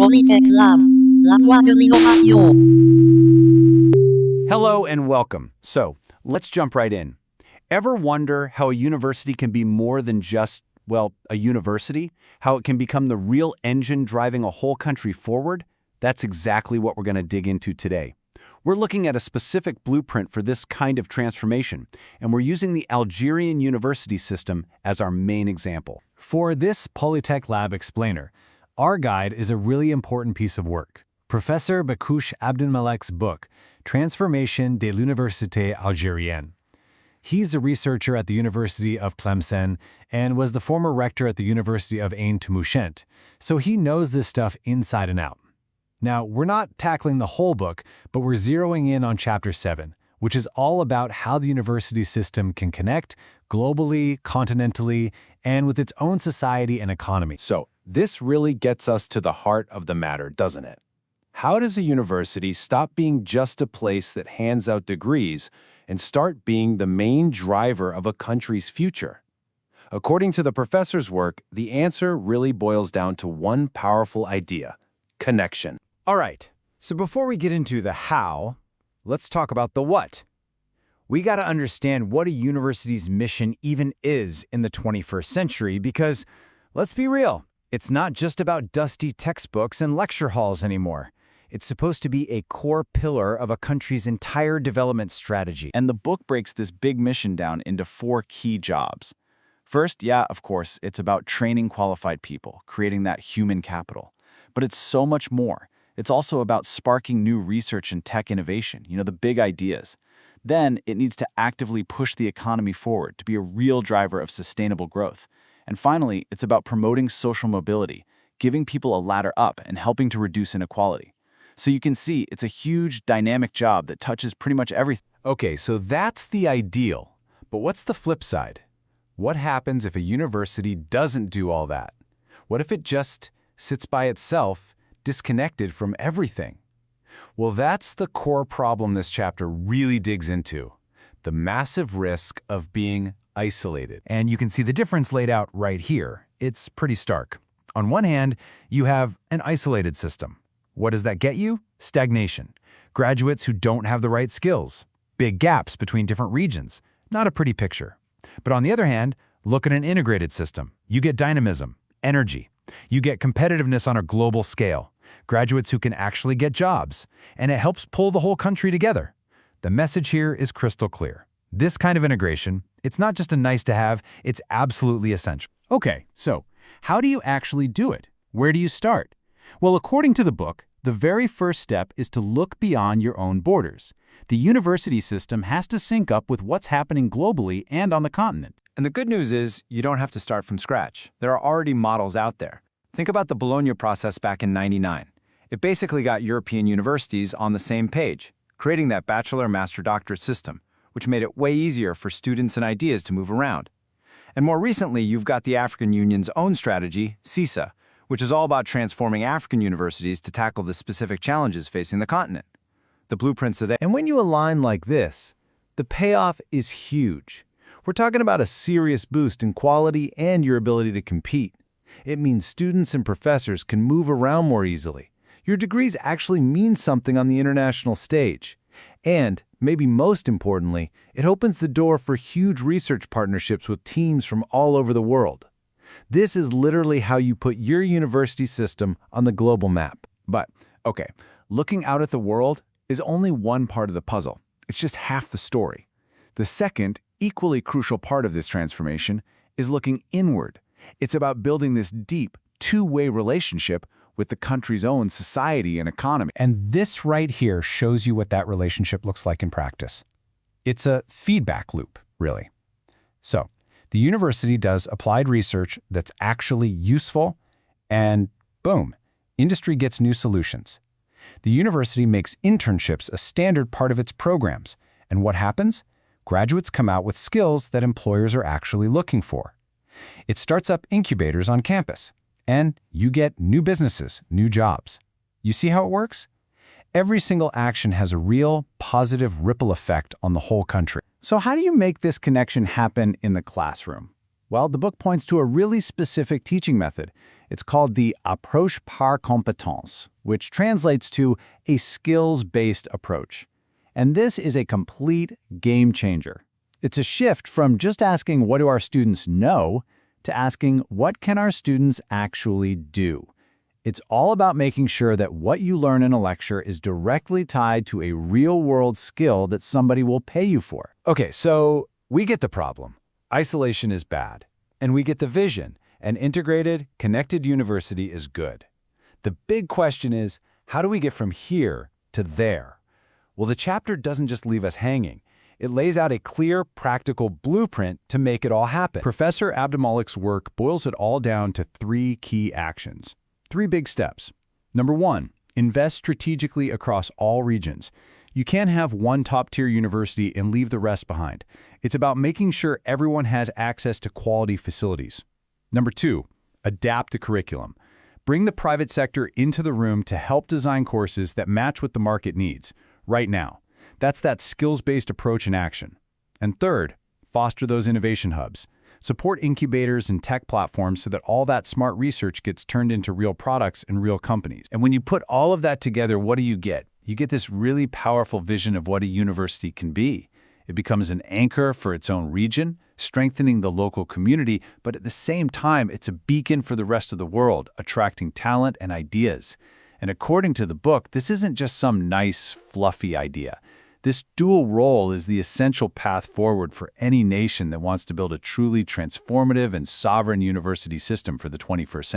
Polytech Lab, la voie de l'innovation. Hello and welcome. So, let's jump right in. Ever wonder how a university can be more than just, well, a university? How it can become the real engine driving a whole country forward? That's exactly what we're going to dig into today. We're looking at a specific blueprint for this kind of transformation, and we're using the Algerian university system as our main example. For this Polytech Lab explainer, our guide is a really important piece of work. Professor Bekkouche Abdelmalek's book, Transformation de l'Université Algérienne. He's a researcher at the University of Tlemcen and was the former rector at the University of Ain-Toulouchent, so he knows this stuff inside and out. Now, we're not tackling the whole book, but we're zeroing in on Chapter 7, which is all about how the university system can connect globally, continentally, and with its own society and economy. So, this really gets us to the heart of the matter, doesn't it? How does a university stop being just a place that hands out degrees and start being the main driver of a country's future? According to the professor's work, the answer really boils down to one powerful idea: connection. All right, so before we get into the how, let's talk about the what. We got to understand what a university's mission even is in the 21st century because, let's be real, it's not just about dusty textbooks and lecture halls anymore. It's supposed to be a core pillar of a country's entire development strategy. And the book breaks this big mission down into 4 key jobs. First, of course, it's about training qualified people, creating that human capital. But it's so much more. It's also about sparking new research and tech innovation, the big ideas. Then it needs to actively push the economy forward to be a real driver of sustainable growth. And finally, it's about promoting social mobility, giving people a ladder up and helping to reduce inequality. So you can see it's a huge, dynamic job that touches pretty much everything. Okay, so that's the ideal. But what's the flip side? What happens if a university doesn't do all that? What if it just sits by itself, disconnected from everything? Well, that's the core problem this chapter really digs into: the massive risk of being isolated. And you can see the difference laid out right here. It's pretty stark. On one hand, you have an isolated system. What does that get you? Stagnation. Graduates who don't have the right skills. Big gaps between different regions. Not a pretty picture. But on the other hand, look at an integrated system. You get dynamism, energy. You get competitiveness on a global scale. Graduates who can actually get jobs. And it helps pull the whole country together. The message here is crystal clear. This kind of integration, it's not just a nice to have, it's absolutely essential. Okay, so how do you actually do it? Where do you start? Well, according to the book, the very first step is to look beyond your own borders. The university system has to sync up with what's happening globally and on the continent. And the good news is you don't have to start from scratch. There are already models out there. Think about the Bologna process back in '99. It basically got European universities on the same page, creating that bachelor-master-doctorate system, which made it way easier for students and ideas to move around. And more recently, you've got the African Union's own strategy, CISA, which is all about transforming African universities to tackle the specific challenges facing the continent. The blueprints are there. And when you align like this, the payoff is huge. We're talking about a serious boost in quality and your ability to compete. It means students and professors can move around more easily. Your degrees actually mean something on the international stage. And, maybe most importantly, it opens the door for huge research partnerships with teams from all over the world. This is literally how you put your university system on the global map. But, okay, looking out at the world is only one part of the puzzle. It's just half the story. The second, equally crucial part of this transformation is looking inward. It's about building this deep, two-way relationship with the country's own society and economy. And this right here shows you what that relationship looks like in practice. It's a feedback loop, really. So, the university does applied research that's actually useful, and boom, industry gets new solutions. The university makes internships a standard part of its programs, and what happens? Graduates come out with skills that employers are actually looking for. It starts up incubators on campus, and you get new businesses, new jobs. You see how it works? Every single action has a real, positive ripple effect on the whole country. So how do you make this connection happen in the classroom? Well, the book points to a really specific teaching method. It's called the approche par compétence, which translates to a skills-based approach. And this is a complete game changer. It's a shift from just asking what do our students know to asking what can our students actually do. It's all about making sure that what you learn in a lecture is directly tied to a real-world skill that somebody will pay you for. Okay, so we get the problem. Isolation is bad. And we get the vision. An integrated, connected university is good. The big question is, how do we get from here to there? Well, the chapter doesn't just leave us hanging. It lays out a clear, practical blueprint to make it all happen. Professor Abdelmalek's work boils it all down to 3 key actions. 3 big steps. Number 1, invest strategically across all regions. You can't have one top-tier university and leave the rest behind. It's about making sure everyone has access to quality facilities. Number 2, adapt the curriculum. Bring the private sector into the room to help design courses that match what the market needs, right now. That's that skills-based approach in action. And third, foster those innovation hubs. Support incubators and tech platforms so that all that smart research gets turned into real products and real companies. And when you put all of that together, what do you get? You get this really powerful vision of what a university can be. It becomes an anchor for its own region, strengthening the local community, but at the same time, it's a beacon for the rest of the world, attracting talent and ideas. And according to the book, this isn't just some nice, fluffy idea. This dual role is the essential path forward for any nation that wants to build a truly transformative and sovereign university system for the 21st century.